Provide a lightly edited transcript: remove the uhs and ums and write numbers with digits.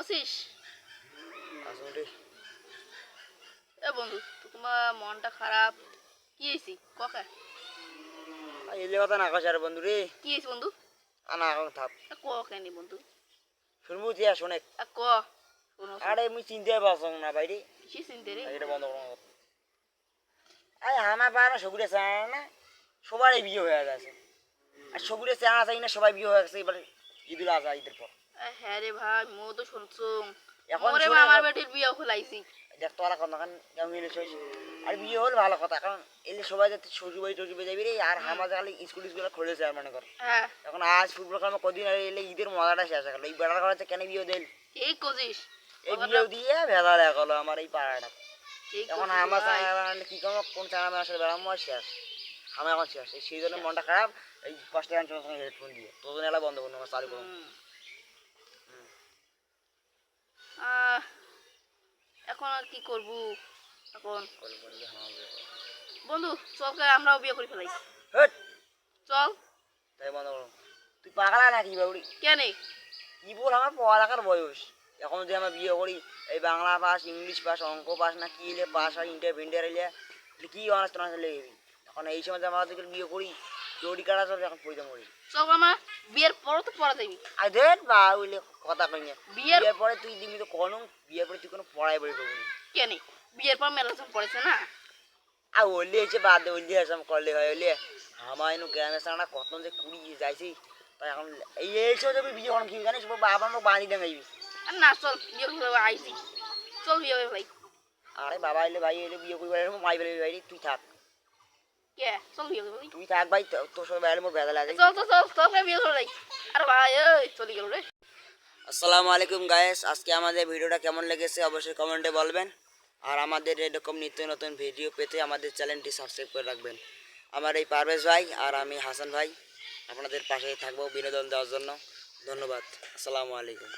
আছিস? আসলে এ বন্ধু, তোমার মনটা খারাপ, কি হয়েছি ককা? এলে কথা না কষার বন্ধু রে। কি হয়েছে বন্ধু? আনা এখন থাপ ক কেনি বন্ধু? শুনবো দিয়া শোনে। ক শোনো আরে মুই চিনতে পারছো না বাইরে। কি চিনতে রে? এটা বন্ধ করো। আরে আমার বাবা সবুরে চায় না, সবারই বিয়ে হয়ে গেছে। আর সবুরে চায় চাই না, সবাই বিয়ে হয়ে গেছে। এবার ঈদুল আজহা ঈদের পর হ্যাঁ রে ভাই, মো তো শুনছো এখন মোরে শোনে আমার বেটির বিয়ে খোলাইছি। দেখ তোরা কথা কারণ মিলে আর বিয়ে হলে ভালো কথা, কারণ এলে সবাই যাতে শ্বশুর বাড়ি টশুর বাড়ি যাবি রে। আর আমার খালি স্কুল স্কুল খুলেছে আর মনে কর হ্যাঁ এখন আজ ফুটবল খেলা কদিন আর এলে ঈদের মজাটা শেষ হয়ে গেল। এই বেড়ার করাচ্ছে কেন বিয়ে দিল, ঠিক কছিস, এই বিয়ে দিয়ে ভেজা দেখা গেলো আমার এই পাড়াটা। ঠিক এখন কছিস আমার ভাই। কি করবো, কোন চাঙা আমার আসলে বেড়াবো আর শেষ। আমার এখন শেষ, সেই জন্য মনটা খারাপ। এই 5 টাকা সঙ্গে হেডফোন দিয়ে তোদের এলা বন্ধ করুন, আমার চালু করুন। আহ, এখন আর কি করব? এখন বন্ধু চল আমরাও বিয়ে করে ফেলাই। হেট, চল। তাই বন্ধ করুন। তুই পাগলা নাকি বাবুড়ি? কেন? কি বল, আমার পড়ালেখার বয়স। এখন যদি আমরা বিয়ে করি, এই বাংলা পাস, ইংলিশ পাস, অঙ্ক পাস না কি এলে পাস হয়, ইন্টার ভিন্টার এলে কি অনার্স টনার্স লেগে। এখন এই সময় যে আমরা যদি বিয়ে করি, চৌরি কাটা চলবে, এখন পয়সা মরি। চল আমার বিয়ের পর তো পড়া যাবি। আর দেখ বা ওইলে কথা কই না, বিয়ের বিয়ের পরে তুই দিবি তো কোনো, বিয়ের পরে তুই কোনো পড়াই বই পাবি না। কেন? বিয়ের পর মেলা পড়েছে না। আর ওলি এসে বাদ দে, ওলি এসব করলে হয়। ওলি আমার এনু গ্রামের সামনে কত যে কুড়ি যাইছি, তাই এখন এই সময় যাবি বিয়ে করেন কি জানিস, বাবা আমাকে বাড়ি দেখাইবি। আর না চল বিয়ে করে আইছি। চল বিয়ে করে ফেলাই। আরে বাবা এলে ভাই এলে বিয়ে করবি, মাই বেলে ভাই তুই থাক, কে? চল বিয়ে করে ফেলাই। তুই থাক ভাই, তোর সঙ্গে বাইরে মোর ভেজা লাগে। চল চল চল চল বিয়ে করে ফেলাই। আরে ভাই ওই চলে গেল রে। আসসালামু আলাইকুম গায়েস, আজকে আমাদের ভিডিওটা কেমন লেগেছে অবশ্যই কমেন্টে বলবেন। আর আমাদের এরকম নিত্য নতুন ভিডিও পেতে আমাদের চ্যানেলটি সাবস্ক্রাইব করে রাখবেন। আমার এই পারভেজ ভাই আর আমি হাসান ভাই আপনাদের পাশে থাকবো বিনোদন দেওয়ার জন্য। ধন্যবাদ। আসসালামু আলাইকুম।